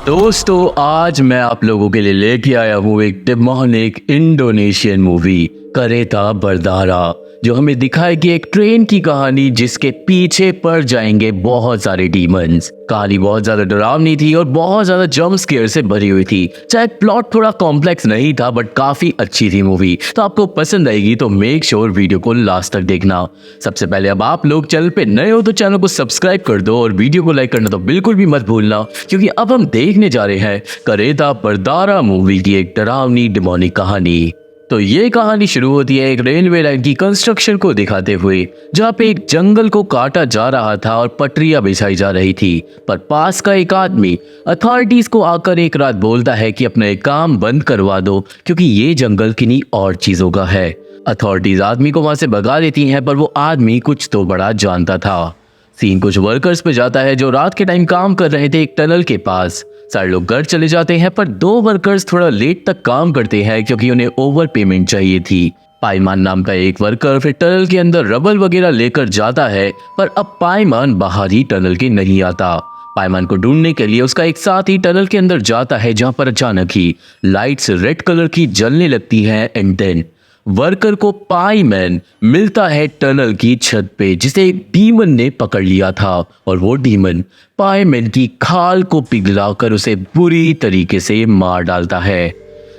दोस्तों आज मैं आप लोगों के लिए लेके आया हूँ एक डेमोनिक इंडोनेशियन मूवी करेता बरदारा, जो हमें दिखाएगी एक ट्रेन की कहानी जिसके पीछे पड़ जाएंगे बहुत सारे डीमंस। कहानी बहुत ज्यादा डरावनी थी और बहुत ज्यादा जंप स्केयर से भरी हुई थी। चाहे प्लॉट थोड़ा कॉम्प्लेक्स नहीं था बट काफी अच्छी थी मूवी, तो आपको पसंद आएगी। तो मेक श्योर वीडियो को लास्ट तक देखना। सबसे पहले अब आप लोग चैनल पे नए हो तो चैनल को सब्सक्राइब कर दो और वीडियो को लाइक करना तो बिल्कुल भी मत भूलना, क्योंकि अब हम देखने जा रहे हैं करेता बरदारा मूवी की एक डरावनी डिमोनिक कहानी। तो ये कहानी शुरू होती है एक रेलवे लाइन की कंस्ट्रक्शन को दिखाते हुए, जहाँ पे एक जंगल को काटा जा रहा था और पटरियां बिछाई जा रही थी। पर पास का एक आदमी अथॉरिटीज को आकर एक रात बोलता है कि अपना एक काम बंद करवा दो, क्योंकि ये जंगल किन्हीं और चीजों का है। अथॉरिटीज आदमी को वहां से भगा देती हैं, पर वो आदमी कुछ तो बड़ा जानता था। सीन कुछ वर्कर्स पे जाता है जो रात के टाइम काम कर रहे थे एक टनल के पास। सारे लोग घर चले जाते हैं, पर दो वर्कर्स थोड़ा लेट तक काम करते हैं क्योंकि उन्हें ओवर पेमेंट चाहिए थी। पाईमान नाम का एक वर्कर फिर टनल के अंदर रबल वगैरह लेकर जाता है, पर अब पाईमान बाहर ही टनल के नहीं आता। पाईमान को ढूंढने के लिए उसका एक साथी टनल के अंदर जाता है, जहां पर अचानक ही लाइट्स रेड कलर की जलने लगती है एंड देन वर्कर को पाईमैन मिलता है टनल की छत पे, जिसे एक डीमन ने पकड़ लिया था। और वो डीमन पाईमैन की खाल को पिघलाकर उसे बुरी तरीके से मार डालता है।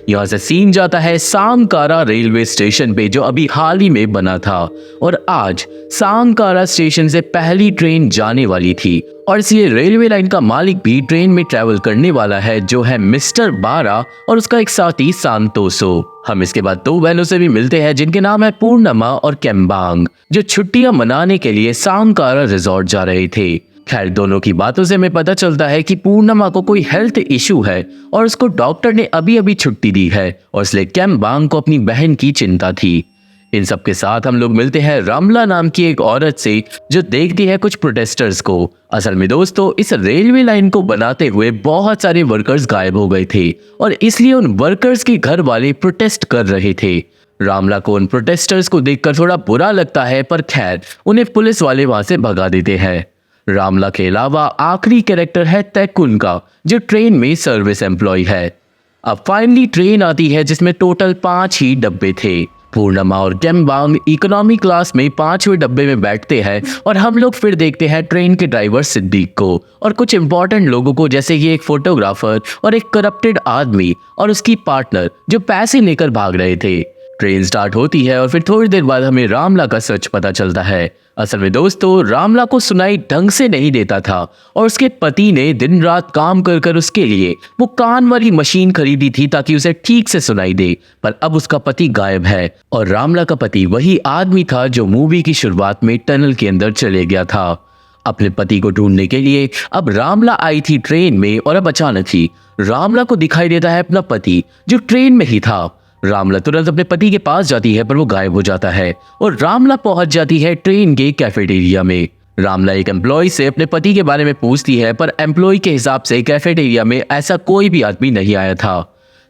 यहाँ से सीन जाता है सांकारा रेलवे स्टेशन पे, जो अभी हाल ही में बना था। और आज सांकारा स्टेशन से पहली ट्रेन जाने वाली थी, और इसी रेलवे लाइन का मालिक भी ट्रेन में ट्रैवल करने वाला है, जो है मिस्टर बारा और उसका एक साथी सांतोसो। हम इसके बाद दो बहनों से भी मिलते हैं जिनके नाम है पूर्णमा और केम्बांग, जो छुट्टियां मनाने के लिए सांकारा रिजॉर्ट जा रहे थे। खैर, दोनों की बातों से हमें पता चलता है कि पूर्णमा को कोई हेल्थ इशू है और उसको डॉक्टर ने अभी अभी छुट्टी दी है, और इसलिए केम्बांग को अपनी बहन की चिंता थी। इन सब के साथ हम लोग मिलते हैं रामला नाम की एक औरत से, जो देखती है कुछ प्रोटेस्टर्स को। असल में दोस्तों, इस रेलवे लाइन को बनाते हुए बहुत सारे वर्कर्स गायब हो गए थे, और इसलिए उन वर्कर्स के घर वाले प्रोटेस्ट कर रहे थे। रामला को उन प्रोटेस्टर्स को देखकर थोड़ा बुरा लगता है, पर खैर उन्हें पुलिस वाले वहां से भगा देते हैं। रामला के अलावा आखिरी कैरेक्टर है तैकुन का, जो ट्रेन में सर्विस एम्प्लॉय है। अब फाइनली ट्रेन आती है जिसमें टोटल 5 ही डब्बे थे। पूर्णमा और केम्बांग इकोनॉमी क्लास में 5वें डब्बे में बैठते हैं, और हम लोग फिर देखते हैं ट्रेन के ड्राइवर सिद्दीक को और कुछ इंपॉर्टेंट लोगों को, जैसे कि एक फोटोग्राफर और एक करप्टेड आदमी और उसकी पार्टनर, जो पैसे लेकर भाग रहे थे। ट्रेन स्टार्ट होती है और फिर थोड़ी देर बाद हमें रामला का सच पता चलता है। असल में दोस्तों, रामला को सुनाई ढंग से नहीं देता था, और उसके पति ने दिन रात काम कर कर उसके लिए वो कान वाली मशीन खरीदी थी ताकि उसे ठीक से सुनाई दे। पर अब उसका पति गायब है, और रामला का पति वही आदमी था जो मूवी की शुरुआत में टनल के अंदर चले गया था। अपने पति को ढूंढने के लिए अब रामला आई थी ट्रेन में, और अब अचानक ही रामला को दिखाई देता है अपना पति, जो ट्रेन में ही था। रामला तुरंत अपने पति के पास जाती है, पर वो गायब हो जाता है, और रामला पहुंच जाती है ट्रेन के कैफेटेरिया में। रामला एक एम्प्लॉय से अपने पति के बारे में पूछती है, पर एम्प्लॉय के हिसाब से कैफेटेरिया में ऐसा कोई भी आदमी नहीं आया था।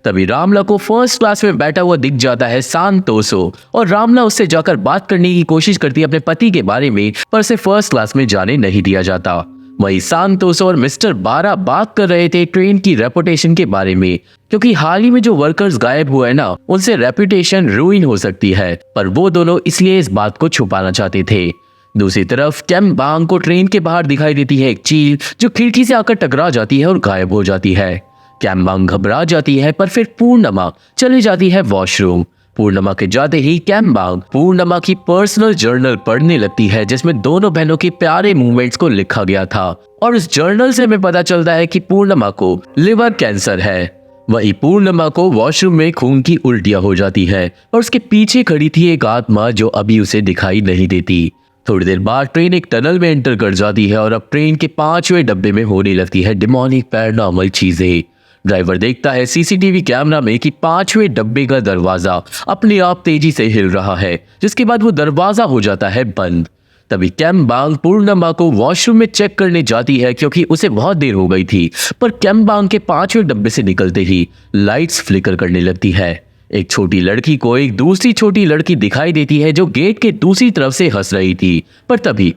तभी रामला को फर्स्ट क्लास में बैठा हुआ दिख जाता है सांतोसो, और रामला उससे जाकर बात करने की कोशिश करती है अपने पति के बारे में, पर उसे फर्स्ट क्लास में जाने नहीं दिया जाता। वही सांतोसो और मिस्टर बारा बात कर रहे थे ट्रेन की रेपुटेशन के बारे में, क्योंकि हाल ही में जो वर्कर्स गायब हुए हैं ना, उनसे रेपुटेशन रूइन हो सकती है, पर वो दोनों इसलिए इस बात को छुपाना चाहते थे। दूसरी तरफ केम्बांग को ट्रेन के बाहर दिखाई देती है एक चील, जो खिड़की से आकर टकरा जाती है और गायब हो जाती है। केम्बांग घबरा जाती है, पर फिर पूर्णमा चली जाती है वॉशरूम। पूर्णमा के जाते ही केम्बांग पूर्णमा की पर्सनल जर्नल पढ़ने लगती है, जिसमें दोनों बहनों के प्यारे मूवमेंट्स को लिखा गया था, और इस जर्नल से हमें पता चलता है कि पूर्णमा को लिवर कैंसर है। वही पूर्णमा को वॉशरूम में खून की उल्टियां हो जाती है, और उसके पीछे खड़ी थी एक आत्मा जो अभी उसे दिखाई नहीं देती। थोड़ी देर बाद ट्रेन एक टनल में एंटर कर जाती है, और अब ट्रेन के 5वें डब्बे में होने लगती है डिमोनिक पैरानॉर्मल चीजें। ड्राइवर देखता है सीसीटीवी कैमरा में कि 5वें डब्बे का दरवाजा अपने आप तेजी से हिल रहा है, जिसके बाद वो दरवाजा हो जाता है बंद। तभी केम्बांग पूर्णमा को वॉशरूम में चेक करने जाती है, क्योंकि उसे बहुत देर हो गई थी। पर केम्बांग के 5वें डब्बे से निकलते ही लाइट्स फ्लिकर करने लगती है। एक छोटी लड़की को एक दूसरी छोटी लड़की दिखाई देती है, जो गेट के दूसरी तरफ से हंस रही थी। पर तभी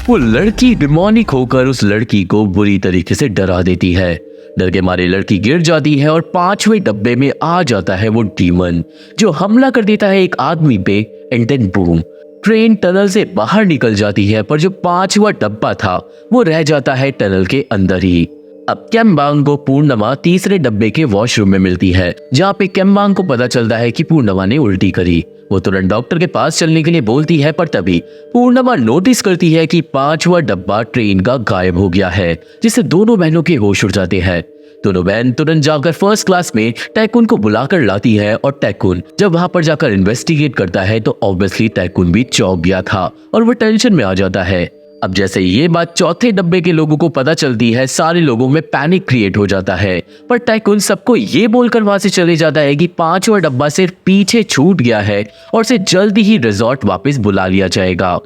वो लड़की डिमोनिक होकर उस लड़की को बुरी तरीके से डरा देती है। डर के मारे लड़की गिर जाती है और 5वें डब्बे में आ जाता है वो डीमन, जो हमला कर देता है एक आदमी पे। And then boom, train tunnel से बाहर निकल जाती है, पर जो 5वां डब्बा था वो रह जाता है टनल के अंदर ही। अब केम्बांग को पूर्णिमा तीसरे डब्बे के वॉशरूम में मिलती है, जहाँ पे केम्बांग को पता चलता है कि पूर्णिमा ने उल्टी करी। वो तुरंत डॉक्टर के पास चलने के लिए बोलती है, पर तभी पूर्णिमा नोटिस करती है कि 5वां डब्बा ट्रेन का गायब हो गया है, जिससे दोनों बहनों के होश उड़ जाते हैं। दोनों बहन तुरंत जाकर फर्स्ट क्लास में टैकुन को बुलाकर लाती है, और टैकुन जब वहां पर जाकर इन्वेस्टिगेट करता है तो ऑब्वियसली टैकुन भी चौंक गया था और वो टेंशन में आ जाता है। अब जैसे ये बात चौथे डब्बे के लोगों को पता चलती है, सारे लोगों में पैनिक क्रिएट हो जाता है। पर टैकुन सबको ये बोलकर वहां से चले जाता है कि 5वां डब्बा सिर्फ पीछे छूट गया है और उसे जल्दी ही रिजॉर्ट वापस बुला लिया जाएगा।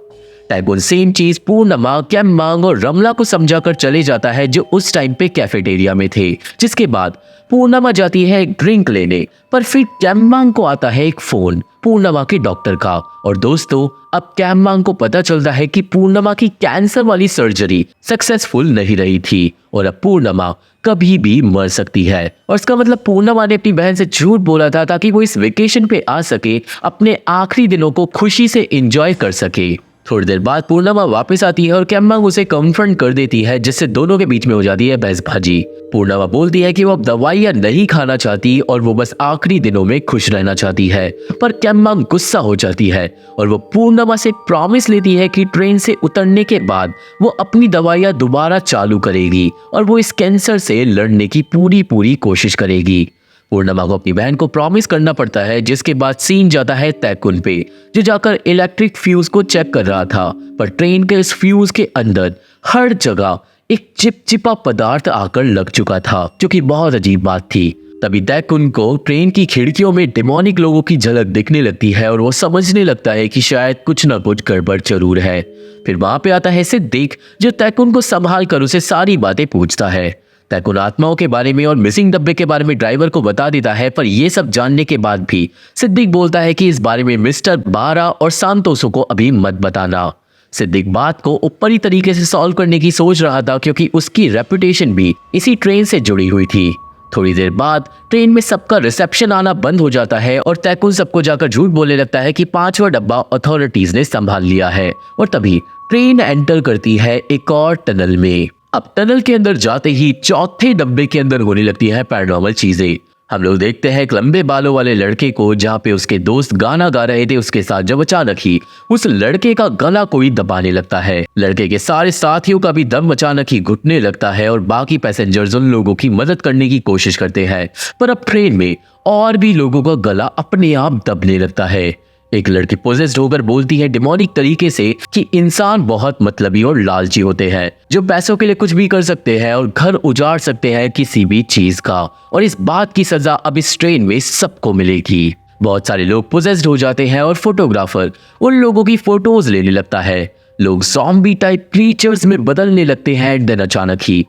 टैकुन सेम चीज पूर्णिमा, केम्बांग और रमला को समझाकर चले जाता है, जो उस टाइम पे कैफेटेरिया में थे। जिसके बाद पूर्णिमा जाती है एक ड्रिंक लेने, पर फिर केम्बांग को आता है एक फोन पूर्णिमा के डॉक्टर का। और दोस्तों, अब केम्बांग को पता चलता है कि पूर्णिमा की कैंसर वाली सर्जरी सक्सेसफुल नहीं रही थी और अब पूर्णिमा कभी भी मर सकती है। और इसका मतलब पूर्णिमा ने अपनी बहन से झूठ बोला था ताकि वो इस वेकेशन पे आ सके, अपने आखिरी दिनों को खुशी से एंजॉय कर सके। थोड़ी देर बाद पूर्णिमा वापस आती है और केम्बांग उसे कन्फ्रंट कर देती है, जिससे दोनों के बीच में हो जाती है बहसबाजी। पूर्णिमा बोलती है कि वो अब दवाइयां नहीं खाना चाहती और वो बस आखिरी दिनों में खुश रहना चाहती है। पर केम्बांग गुस्सा हो जाती है और वो पूर्णिमा से प्रॉमिस लेती है कि ट्रेन से उतरने के बाद वो अपनी दवाइयां दोबारा चालू करेगी और वो इस कैंसर से लड़ने की पूरी कोशिश करेगी। पूर्णिमा को अपनी बहन को प्रॉमिस करना पड़ता है, जिसके बाद सीन जाता है टैकुन पे, जो जाकर इलेक्ट्रिक फ्यूज को चेक कर रहा था। पर ट्रेन के इस फ्यूज के अंदर हर जगह एक चिपचिपा पदार्थ आकर लग चुका था, जो कि बहुत अजीब बात थी। तभी टैकुन को ट्रेन की खिड़कियों में डेमोनिक लोगों की झलक दिखने लगती है और वो समझने लगता है कि शायद कुछ ना कुछ गड़बड़ जरूर है। फिर वहां पे आता है सिद्दीक, जो टैकुन को संभाल कर उसे सारी बातें पूछता है। टैकुन आत्माओं के बारे में और मिसिंग डब्बे के बारे में ड्राइवर को बता देता है, पर यह सब जानने के बाद भी सिद्दीक बोलता है कि इस बारे में मिस्टर बारा और सांतोसो को अभी मत बताना। सिद्दीक बात को ऊपरी तरीके से सॉल्व करने की सोच रहा था, क्योंकि उसकी रेपुटेशन भी इसी ट्रेन से जुड़ी हुई थी। थोड़ी देर बाद ट्रेन में सबका रिसेप्शन आना बंद हो जाता है और टैकुन सबको जाकर झूठ बोलने लगता है कि 5वां डब्बा अथॉरिटीज ने संभाल लिया है। और तभी ट्रेन एंटर करती है एक और टनल में। अब टनल के अंदर जाते ही चौथे डब्बे के अंदर होने लगती है पैरानॉर्मल चीजें। हम लोग देखते हैं एक लंबे बालों वाले लड़के को, जहाँ पे उसके दोस्त गाना गा रहे थे उसके साथ, जब अचानक ही उस लड़के का गला कोई दबाने लगता है। लड़के के सारे साथियों का भी दम अचानक ही घुटने लगता है और बाकी पैसेंजर्स उन लोगों की मदद करने की कोशिश करते हैं, पर अब ट्रेन में और भी लोगों का गला अपने आप दबने लगता है। एक लड़की पोजेस्ड होकर बोलती है डिमोनिक तरीके से कि इंसान बहुत मतलबी और लालची होते हैं, जो पैसों के लिए कुछ भी कर सकते हैं और घर उजाड़ सकते हैं किसी भी चीज का, और इस बात की सजा अब इस ट्रेन में सबको मिलेगी। बहुत सारे लोग पोजेस्ड हो जाते हैं और फोटोग्राफर उन लोगों की फोटोज लेने लगता है। लोग ज़ॉम्बी टाइप क्रीचर्स में बदलने लगते हैं। एंड देन अचानक ही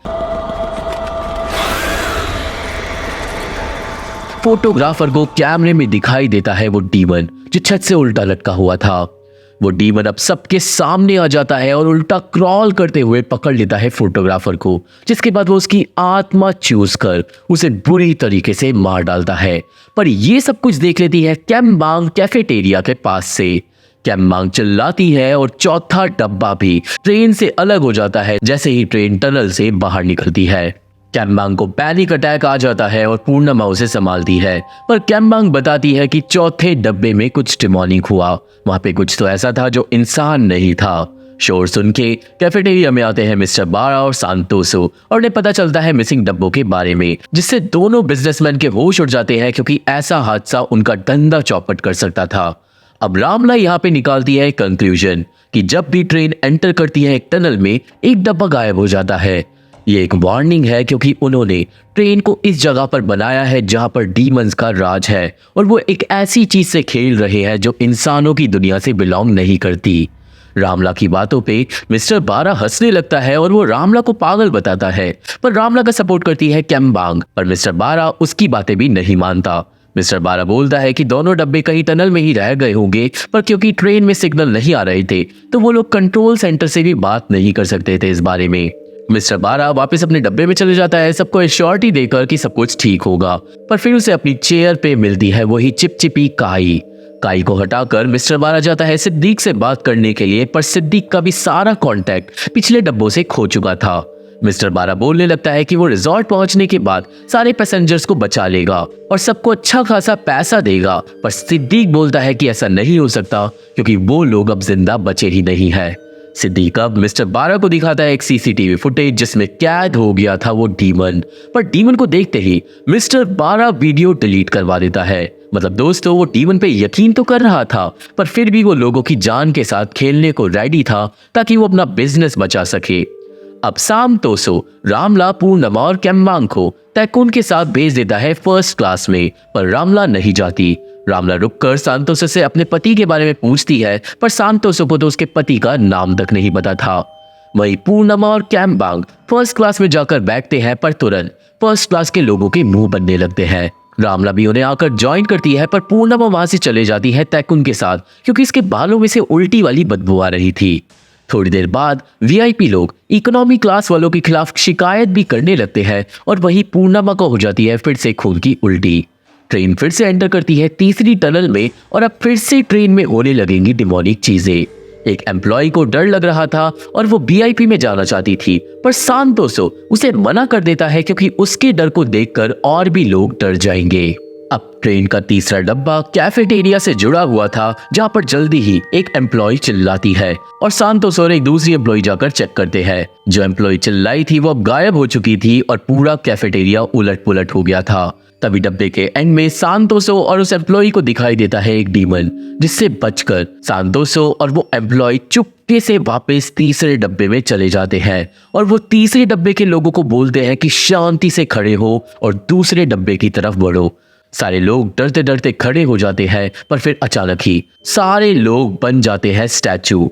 फोटोग्राफर को कैमरे में दिखाई देता है वो डीमन, जो छत से उल्टा लटका हुआ था। वो डीमन अब सबके सामने आ जाता है और उल्टा क्रॉल करते हुए पकड़ लेता है फोटोग्राफर को, जिसके बाद वो उसकी आत्मा चूस कर उसे बुरी तरीके से मार डालता है। पर ये सब कुछ देख लेती है केम्बांग कैफेटेरिया के पास से। केम्बांग चिल्लाती है और चौथा डब्बा भी ट्रेन से अलग हो जाता है जैसे ही ट्रेन टनल से बाहर निकलती है। केम्बांग को पैनिक अटैक आ जाता है और पूर्णिमा उसे संभालती है, पर केम्बांग बताती है कि चौथे डब्बे में कुछ डिमोनिक हुआ। वहां पे कुछ तो ऐसा था जो इंसान नहीं था। शोर सुन के कैफेटेरिया में आते हैं मिस्टर बारा और सांतोसो और उन्हें पता चलता है मिसिंग डब्बों के बारे में, जिससे दोनों बिजनेसमैन के होश उड़ जाते हैं, क्योंकि ऐसा हादसा उनका धंधा चौपट कर सकता था। अब रामला यहाँ पे निकालती है कंक्लूजन कि जब भी ट्रेन एंटर करती है एक टनल में, एक डब्बा गायब हो जाता है। ये एक वार्निंग है, क्योंकि उन्होंने ट्रेन को इस जगह पर बनाया है जहां पर डीमंस का राज है, और वो एक ऐसी चीज से खेल रहे हैं जो इंसानों की दुनिया से बिलोंग नहीं करती। रामला की बातों पे मिस्टर बारा हंसने लगता है और वो रामला को पागल बताता है, पर रामला का सपोर्ट करती है केम्बांग, पर मिस्टर बारा उसकी बातें भी नहीं मानता। मिस्टर बारा बोलता है कि दोनों डब्बे कहीं टनल में ही रह गए होंगे, पर क्योंकि ट्रेन में सिग्नल नहीं आ रहे थे तो वो लोग कंट्रोल सेंटर से भी बात नहीं कर सकते थे इस बारे में। मिस्टर बारा वापस अपने डब्बे में चले जाता है, सबको एश्योरिटी देकर कि सब कुछ ठीक होगा, पर फिर उसे अपनी चेयर पे मिलती है वही चिपचिपी काई। काई को हटाकर मिस्टर बारा जाता है सिद्दीक से बात करने के लिए, पर सिद्दीक का भी सारा कांटेक्ट पिछले डब्बों से खो चुका था। मिस्टर बारा बोलने लगता है कि वो रिजॉर्ट पहुंचने के बाद सारे पैसेंजर्स को बचा लेगा और सबको अच्छा खासा पैसा देगा, पर सिद्दीक बोलता है कि ऐसा नहीं हो सकता क्योंकि वो लोग अब जिंदा बचे ही नहीं है। सिद्दीक अब मिस्टर बारा को दिखाता है एक सीसीटीवी फुटेज जिसमें कैद हो गया था वो डीमन, पर डीमन को देखते ही मिस्टर बारा वीडियो डिलीट करवा देता है। मतलब दोस्तों, वो डीमन पे यकीन तो कर रहा था, पर फिर भी वो लोगों की जान के साथ खेलने को रेडी था ताकि वो अपना बिजनेस बचा सके। अब शाम तोसो रामला, पूर्णिमा और कैम्बांग को तैकून के साथ भेज देता है फर्स्ट क्लास में, पर रामला नहीं जाती। रामला रुककर सांतोसो से अपने पति के बारे में पूछती है, पर सांतोसो को तो उसके पति का नाम तक नहीं पता था। वहीं पूर्णिमा और कैम्बांग फर्स्ट क्लास में जाकर बैठते हैं, पर तुरंत फर्स्ट क्लास के लोगों के मुंह बनने लगते हैं। रामला भी उन्हें आकर ज्वाइन करती है, पर पूर्णिमा वहां से चले जाती है तैकून के साथ क्योंकि इसके बालों में से उल्टी वाली बदबू आ रही थी। थोड़ी देर बाद वीआईपी लोग इकोनॉमी क्लास वालों के खिलाफ शिकायत भी करने लगते हैं और वही पूर्णिमा को हो जाती है फिर से खून की उल्टी। ट्रेन फिर से एंटर करती है तीसरी टनल में और अब फिर से ट्रेन में होने लगेंगी डिमोनिक चीजें। एक एम्प्लॉय को डर लग रहा था और वो वीआईपी में जाना चाहती थी, पर सांतोसो उसे मना कर देता है क्योंकि उसके डर को देखकर और भी लोग डर जाएंगे। अब ट्रेन का तीसरा डब्बा कैफेटेरिया से जुड़ा हुआ था, जहां पर जल्दी ही एक एम्प्लॉय चिल्लाती है और सांतोस और एक दूसरी एम्प्लॉय जाकर चेक करते हैं। जो एम्प्लॉय चिल्लाई थी वो अब गायब हो चुकी थी और पूरा कैफेटेरिया उलट पुलट हो गया था। तभी डब्बे के एंड में सांतोसो और उस एम्प्लॉय को दिखाई देता है एक डीमन, जिससे बचकर सांतोसो और वो एम्प्लॉय चुपके से वापस तीसरे डब्बे में चले जाते हैं और वो तीसरे डब्बे के लोगों को बोलते हैं कि शांति से खड़े हो और दूसरे डब्बे की तरफ बढ़ो। सारे लोग डरते डरते खड़े हो जाते हैं, पर फिर अचानक ही सारे लोग बन जाते हैं स्टैचू,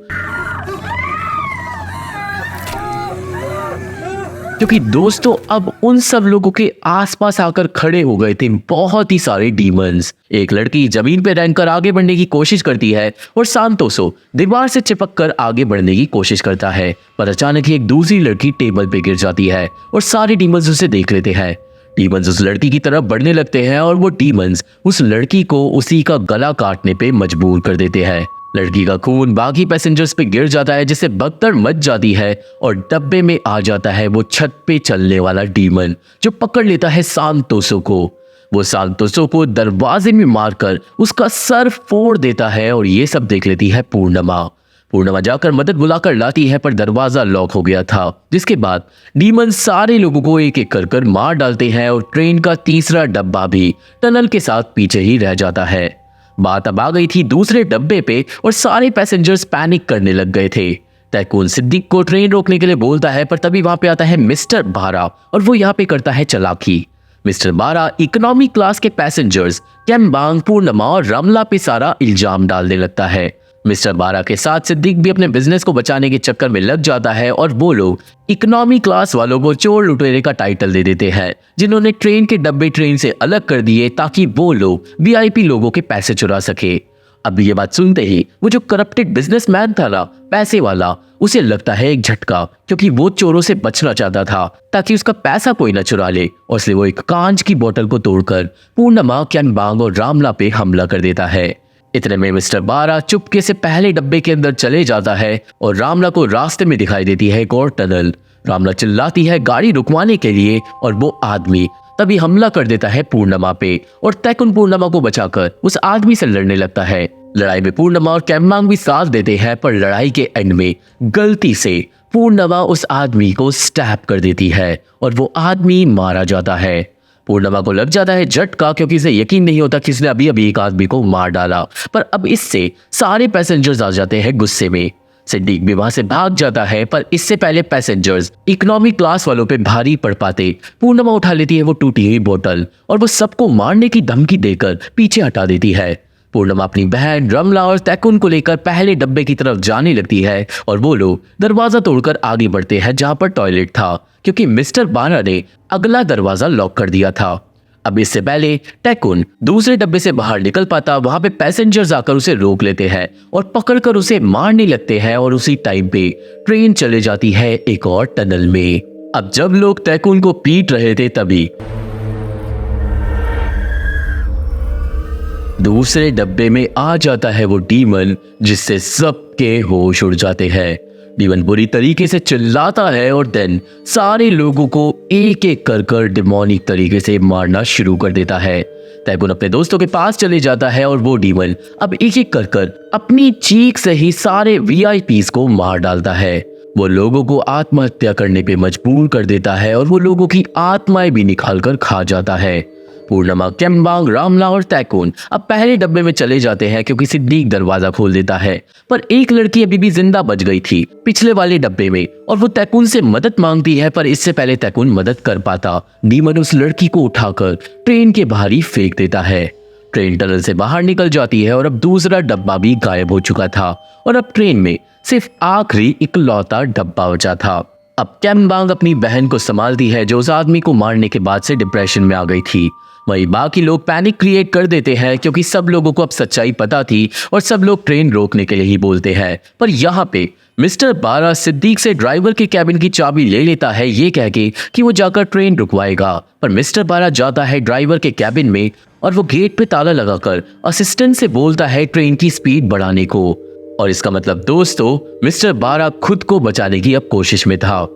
क्योंकि दोस्तों अब उन सब लोगों के आसपास आकर खड़े हो गए थे बहुत ही सारे डीमंस। एक लड़की जमीन पे रैंक कर आगे बढ़ने की कोशिश करती है और सांतोसो दीवार से चिपक कर आगे बढ़ने की कोशिश करता है, पर अचानक ही एक दूसरी लड़की टेबल पे गिर जाती है और सारे डीमंस उसे देख लेते हैं। डीमंस उस लड़की की तरफ बढ़ने लगते हैं और वो डीमंस उस लड़की को उसी का गला काटने पे मजबूर कर देते हैं। लड़की का खून बाकी पैसेंजर्स पे गिर जाता है, जिससे भगदड़ मच जाती है और डब्बे में आ जाता है वो छत पे चलने वाला डीमन, जो पकड़ लेता है सांतोसो को। वो सांतोसो को दरवाजे में मारकर उसका सर फोड़ देता है और ये सब देख लेती है पूर्णिमा। पूर्णिमा जाकर मदद बुलाकर लाती है, पर दरवाजा लॉक हो गया था, जिसके बाद डीमन सारे लोगों को एक एक कर मार डालते हैं और ट्रेन का तीसरा डब्बा भी टनल के साथ पीछे ही रह जाता है। बात अब आ गई थी दूसरे डब्बे पे और सारे पैसेंजर्स पैनिक करने लग गए थे। तैकून सिद्दीक को ट्रेन रोकने के लिए बोलता है, पर तभी वहां पे आता है मिस्टर बारा और वो यहाँ पे करता है चालाकी। मिस्टर बारा इकोनॉमी क्लास के पैसेंजर्स कैम्बांग, पूर्णिमा और रामला पे सारा इल्जाम डालने लगता है। मिस्टर बारा के साथ सिद्दीक भी अपने बिजनेस को बचाने के चक्कर में लग जाता है और वो लोग इकोनॉमी क्लास वालों को चोर लुटेरे का टाइटल दे देते हैं, जिन्होंने ट्रेन के डब्बे ट्रेन से अलग कर दिए ताकि वो लोग वीआईपी लोगों के पैसे चुरा सके। अब ये बात सुनते ही वो जो करप्टेड बिजनेसमैन था ना, पैसे वाला, उसे लगता है एक झटका, क्योंकि वो चोरों से बचना चाहता था ताकि उसका पैसा कोई न चुरा ले, और इसलिए वो एक कांच की बोतल को तोड़कर पूर्णिमा, कैम्बांग और रामला पे हमला कर देता है। इतने में मिस्टर बारा चुपके से पहले डब्बे के अंदर चले जाता है और रामला को रास्ते में दिखाई देती है एक और टनल। रामला चिल्लाती है गाड़ी रुकवाने के लिए और वो आदमी तभी हमला कर देता है पूर्णिमा पे और तैकून पूर्णिमा को बचाकर उस आदमी से लड़ने लगता है। लड़ाई में पूर्णिमा और कैम्बांग भी साथ देते हैं, पर लड़ाई के एंड में गलती से पूर्णिमा उस आदमी को स्टैब कर देती है और वो आदमी मारा जाता है। पूर्णिमा को लग जाता है झटका, क्योंकि इसे यकीन नहीं होता कि इसने अभी अभी एक आदमी को मार डाला, पर अब इससे सारे पैसेंजर्स आ जाते हैं गुस्से में। सिद्दीक भी वहां से भाग जाता है, पर इससे पहले पैसेंजर्स इकोनॉमी क्लास वालों पे भारी पड़ पाते। पूर्णिमा उठा लेती है वो टूटी हुई बोतल और वो सबको मारने की धमकी देकर पीछे हटा देती है। पूर्णिमा अपनी बहन रामला और तैकून को लेकर पहले डब्बे की तरफ जाने लगती है और वो लोग दरवाजा तोड़कर आगे बढ़ते हैं जहां पर टॉयलेट था, क्योंकि मिस्टर बारा ने अगला दरवाजा लॉक कर दिया था। अब इससे पहले टैकुन दूसरे डब्बे से बाहर निकल पाता, वहां पे पैसेंजर्स आकर उसे रोक लेते हैं और पकड़कर उसे मारने लगते हैं और उसी टाइम पे ट्रेन चले जाती है एक और टनल में। अब जब लोग टैकुन को पीट रहे थे तभी दूसरे डब्बे में आ जाता है वो डीमन, जिससे सबके होश उड़ जाते हैं। डीमन बुरी तरीके से चिल्लाता है और देन सारे लोगों को एक एक कर डिमोनिक तरीके से मारना शुरू कर देता है। टैकुन अपने दोस्तों के पास चले जाता है और वो डीमन अब एक एक कर अपनी चीख से ही सारे वीआईपीज को मार डालता है। वो लोगों को आत्महत्या करने पे मजबूर कर देता है और वो लोगों की आत्माएं भी निकाल कर खा जाता है। पूर्णिमा, कैमबांग, रामला और टैकुन अब पहले डब्बे में चले जाते हैं क्योंकि सिद्दीक दरवाजा खोल देता है, पर एक लड़की अभी भी जिंदा बच गई थी पिछले वाले डब्बे में और वो टैकुन से मदद मांगती है, पर इससे पहले टैकुन मदद कर पाता, डीमन उस लड़की को उठाकर ट्रेन के बाहर ही फेंक देता है। ट्रेन टनल से बाहर निकल जाती है और अब दूसरा डब्बा भी गायब हो चुका था और अब ट्रेन में सिर्फ आखिरी इकलौता डब्बा बचा था। अब कैमबांग अपनी बहन को संभालती है जो उस आदमी को मारने के बाद से डिप्रेशन में आ गई थी। वहीं बाकी लोग पैनिक क्रिएट कर देते हैं क्योंकि सब लोगों को अब सच्चाई पता थी और सब लोग ट्रेन रोकने के लिए ही बोलते हैं। पर यहाँ पे मिस्टर बारा सिद्दीक से ड्राइवर के कैबिन की चाबी ले लेता है ये कह के कि वो जाकर ट्रेन रुकवाएगा, पर मिस्टर बारा जाता है ड्राइवर के कैबिन में और वो गेट पे ताला लगाकर असिस्टेंट से बोलता है ट्रेन की स्पीड बढ़ाने को। और इसका मतलब दोस्तों मिस्टर बारा खुद को बचाने की अब कोशिश में था।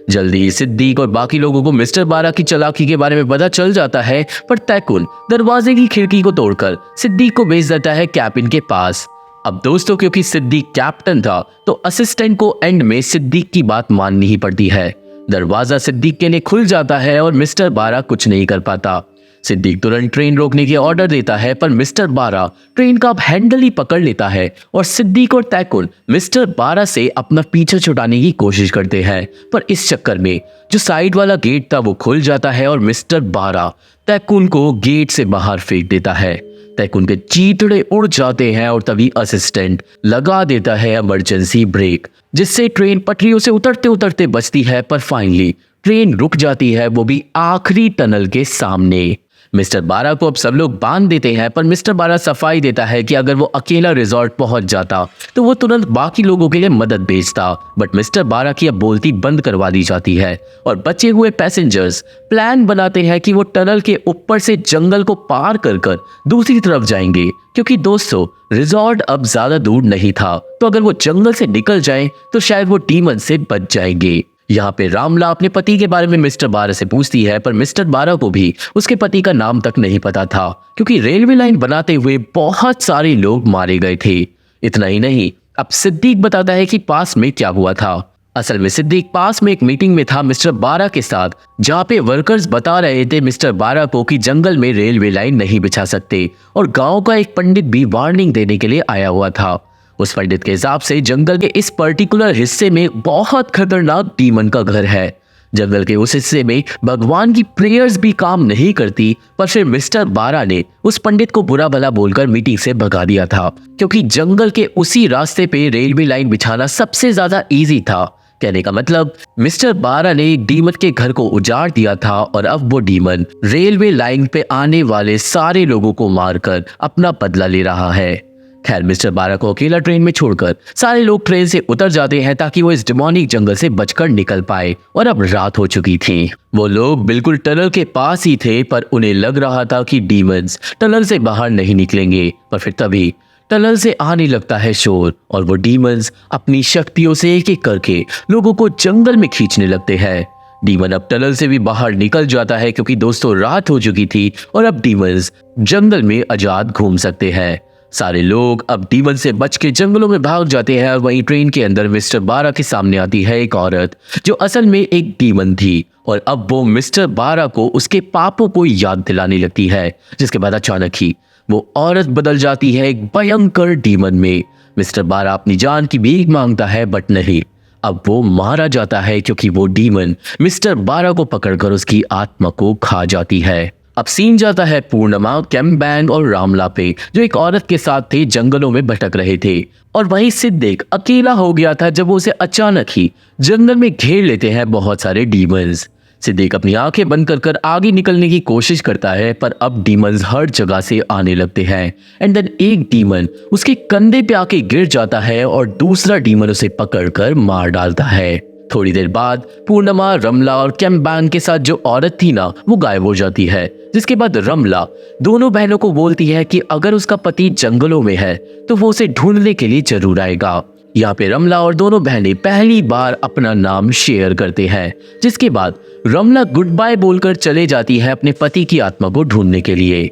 जल्दी सिद्दीक और बाकी लोगों को मिस्टर बारा की चालाकी के बारे में पता चल जाता है, पर टैकुन दरवाजे की खिड़की को तोड़कर सिद्दीक को भेज देता है कैबिन के पास। अब दोस्तों क्योंकि सिद्दीक कैप्टन था तो असिस्टेंट को एंड में सिद्दीक की बात माननी ही पड़ती है। दरवाजा सिद्दीक के लिए खुल जाता है और मिस्टर बारा कुछ नहीं कर पाता। सिद्दीक तुरंत ट्रेन रोकने के ऑर्डर देता है, पर मिस्टर बारा ट्रेन का हैंडल ही पकड़ लेता है और सिद्दीक और टैकुन मिस्टर बारा से अपना पीछा छुड़ाने की कोशिश करते हैं, पर इस चक्कर में जो साइड वाला गेट था वो खुल जाता है और मिस्टर बारा टैकुन को गेट से बाहर फेंक देता है। टैकुन के चीथड़े उड़ जाते हैं और तभी असिस्टेंट लगा देता है इमरजेंसी ब्रेक, जिससे ट्रेन पटरियों से उतरते उतरते बचती है, पर फाइनली ट्रेन रुक जाती है, वो भी आखिरी टनल के सामने। मिस्टर बारा को अब सब लोग बांध देते हैं, पर मिस्टर बारा सफाई देता है कि अगर वो अकेला रिजॉर्ट पहुंच जाता तो वो तुरंत बाकी लोगों के लिए मदद भेजता, बट मिस्टर बारा की अब बोलती बंद करवा दी जाती है और बचे हुए पैसेंजर्स प्लान बनाते हैं कि वो टनल के ऊपर से जंगल को पार कर दूसरी तरफ जाएंगे, क्योंकि दोस्तों रिजॉर्ट अब ज्यादा दूर नहीं था, तो अगर वो जंगल से निकल जाएं तो शायद वो डीमन से बच जाएंगे। यहाँ पे रामला अपने पति के बारे में मिस्टर बारा से पूछती है, पर मिस्टर बारा को भी उसके पति का नाम तक नहीं पता था, क्योंकि रेलवे लाइन बनाते हुए बहुत सारे लोग मारे गए थे। इतना ही नहीं, अब सिद्दीक बताता है कि पास में क्या हुआ था। असल में सिद्दीक पास में एक मीटिंग में था मिस्टर बारा के साथ, जहाँ पे वर्कर्स बता रहे थे मिस्टर बारा को कि जंगल में रेलवे लाइन नहीं बिछा सकते, और गाँव का एक पंडित भी वार्निंग देने के लिए आया हुआ था। उस पंडित के हिसाब से जंगल के इस पर्टिकुलर हिस्से में बहुत खतरनाक डीमन का घर है। जंगल के उस हिस्से में भगवान की प्रेयर्स भी काम नहीं करती, पर फिर मिस्टर बारा ने उस पंडित को बुरा भला बोलकर मीटिंग से भगा दिया था, क्योंकि जंगल के उसी रास्ते पे रेलवे लाइन बिछाना सबसे ज्यादा इजी था। कहने का मतलब मिस्टर बारा ने एक डीमन के घर को उजाड़ दिया था और अब वो डीमन रेलवे लाइन पे आने वाले सारे लोगों को मारकर अपना बदला ले रहा है। खैर मिस्टर बारा को अकेला ट्रेन में छोड़कर सारे लोग ट्रेन से उतर जाते हैं ताकि वो इस डिमोनिक जंगल से बचकर निकल पाए, और अब रात हो चुकी थी। वो लोग बिल्कुल टनल के पास ही थे, पर उन्हें लग रहा था कि डीमंस टनल से बाहर नहीं निकलेंगे, पर फिर तभी टनल से आने लगता है शोर और वो डीमंस अपनी शक्तियों से एक एक करके लोगों को जंगल में खींचने लगते हैं। डीमन अब टनल से भी बाहर निकल जाता है क्योंकि दोस्तों रात हो चुकी थी और अब डीमंस जंगल में आजाद घूम सकते हैं। सारे लोग अब डीमन से बच के जंगलों में भाग जाते हैं और वहीं ट्रेन के अंदर मिस्टर बारा के सामने आती है एक औरत जो असल में एक डीमन थी, और अब वो मिस्टर बारा को उसके पापों को याद दिलाने लगती है, जिसके बाद अचानक ही वो औरत बदल जाती है एक भयंकर डीमन में। मिस्टर बारा अपनी जान की भीख मांगता है, बट नहीं, अब वो मारा जाता है क्योंकि वो डीमन मिस्टर बारा को पकड़कर उसकी आत्मा को खा जाती है। अब सीन जाता है पूर्णिमा, कैमबैंग और रामला पे, जो एक औरत के साथ थे, जंगलों में भटक रहे थे, और वहीं सिद्दीक अकेला हो गया था जब वो उसे अचानक ही जंगल में घेर लेते हैं बहुत सारे डीमंस। सिद्दीक अपनी आंखें बंद कर कर आगे निकलने की कोशिश करता है, पर अब डीमंस हर जगह से आने लगते हैं। एंड देन एक डीमन उसके कंधे पे आके गिर जाता है और दूसरा डीमन उसे पकड़कर मार डालता है। थोड़ी देर बाद पूर्णिमा, रमला और कैम्बांग के साथ जो औरत थी ना, वो गायब हो जाती है। जिसके बाद रमला दोनों बहनों को बोलती है कि अगर उसका पति जंगलों में है तो वो उसे ढूंढने के लिए जरूर आएगा। यहाँ पे रमला और दोनों बहनें पहली बार अपना नाम शेयर करते हैं। जिसके बाद रमला गुड बाय बोलकर चले जाती है अपने पति की आत्मा को ढूंढने के लिए।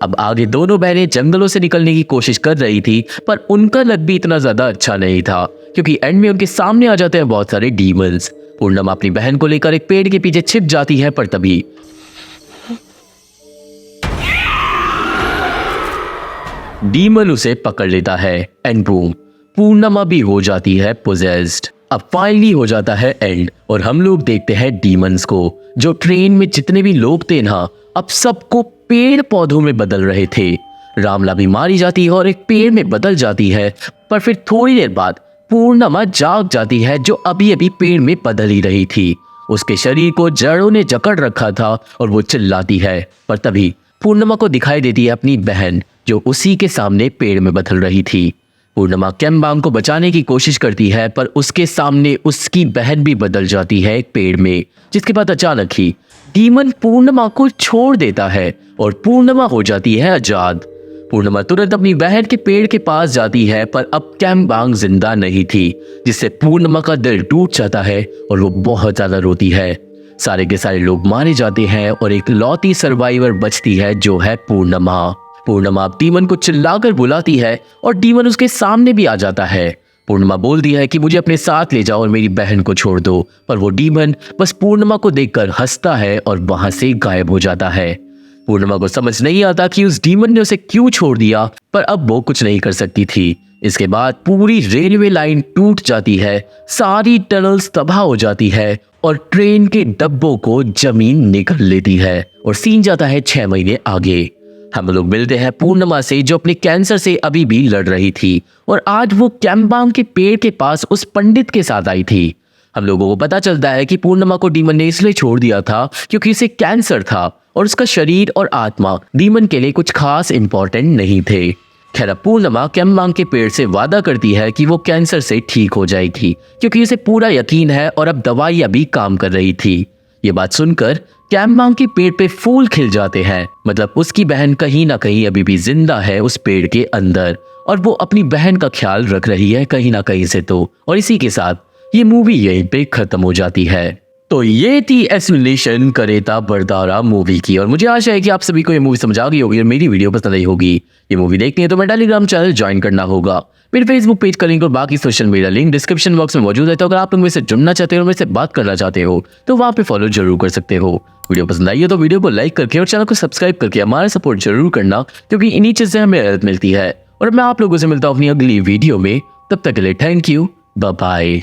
अब आगे दोनों बहनें जंगलों से निकलने की कोशिश कर रही थी, पर उनका लक भी इतना ज्यादा अच्छा नहीं था, क्योंकि एंड में उनके सामने आ जाते हैं बहुत सारे डीमंस। पूर्णिमा अपनी बहन को लेकर एक पेड़ के पीछे छिप जाती है, पर तभी डीमन उसे पकड़ लेता है एंड बूम, पूर्णिमा भी हो जाती है पोजेस्ड। अब फाइनली हो जाता है एंड और हम लोग देखते हैं डीमंस को, जो ट्रेन में जितने भी लोग थे ना, अब सबको पेड़ पौधों में बदल रहे थे। रामला भी मारी जाती है और एक पेड़ में बदल जाती है, पर फिर थोड़ी देर बाद पूर्णिमा जाग जाती है, जो अभी अभी पेड़ में बदल ही रही थी। उसके शरीर को जड़ों ने जकड़ रखा था और वो चिल्लाती है, पर तभी पूर्णिमा को दिखाई देती है अपनी बहन, जो उसी के सामने पेड़ में बदल रही थी। पूर्णिमा कैम्बांग को बचाने की कोशिश करती है, पर उसके सामने उसकी बहन भी बदल जाती है एक पेड़ में। जिसके बाद अचानक ही डीमन पूर्णिमा को छोड़ देता है और पूर्णिमा हो जाती है आजाद। पूर्णिमा तुरंत अपनी बहन के पेड़ के पास जाती है, पर अब कैम्बांग जिंदा नहीं थी, जिससे पूर्णिमा का दिल टूट जाता है और वो बहुत ज्यादा रोती है। सारे के सारे लोग मारे जाते हैं और एक लौती सर्वाइवर बचती है, जो है पूर्णिमा। पूर्णिमा अब डीमन को चिल्लाकर बुलाती है और डीमन उसके सामने भी आ जाता है। पूर्णिमा बोलती है कि मुझे अपने साथ ले जाओ और मेरी बहन को छोड़ दो, पर वो डीमन बस पूर्णिमा को देखकर हंसता है और वहां से गायब हो जाता है। पूर्णिमा को समझ नहीं आता कि उस डीमन ने उसे क्यों छोड़ दिया, पर अब वो कुछ नहीं कर सकती थी। इसके बाद पूरी रेलवे लाइन टूट जाती है, सारी टनल्स तबाह हो जाती है और ट्रेन के डब्बों को जमीन निगल लेती है और सीन जाता है 6 महीने आगे। हम लोग मिलते हैं पूर्णिमा से, जो अपने कैंसर से अभी भी लड़ रही थी और आज वो कैम्बांग के पेड़ के पास उस पंडित के साथ आई थी। हम लोगों को पता चलता है कि पूर्णिमा को डीमन ने इसलिए छोड़ दिया था क्योंकि उसे कैंसर था और उसका शरीर और आत्मा डीमन के लिए कुछ खास इंपॉर्टेंट नहीं थे। खैर पूर्णिमा कैम्बांग के पेड़ से वादा करती है कि वो कैंसर से ठीक हो जाएगी, क्योंकि उसे पूरा यकीन है और अब दवाइयां भी काम कर रही थी। ये बात सुनकर कैम्बांग के पेड़ पे फूल खिल जाते हैं, मतलब उसकी बहन कहीं ना कहीं अभी भी जिंदा है उस पेड़ के अंदर और वो अपनी बहन का ख्याल रख रही है कहीं ना कहीं से तो। और इसी के साथ ये मूवी यहीं पे खत्म हो जाती है। तो ये थी एक्सप्लेनेशन करेता बरदारा मूवी की, और मुझे आशा है कि आप सभी को ये मूवी समझ आ गई होगी और मेरी वीडियो पसंद आई होगी। ये मूवी देखनी है तो मेरा टेलीग्राम चैनल ज्वाइन करना होगा, मेरे फेसबुक पेज का लिंक और बाकी social media link description box में मौजूद है। तो अगर आप लोग मेरे से जुड़ना चाहते हो और मेरे से बात करना चाहते हो तो वहाँ पे फॉलो जरूर कर सकते हो। वीडियो पसंद आई है तो वीडियो को लाइक करके और चैनल को सब्सक्राइब करके हमारा सपोर्ट जरूर करना, क्योंकि इन्हीं चीज़ से हमें मदद मिलती है। और मैं आप लोगों से मिलता हूँ अपनी अगली वीडियो में, तब तक के लिए थैंक यू, बाय बाय।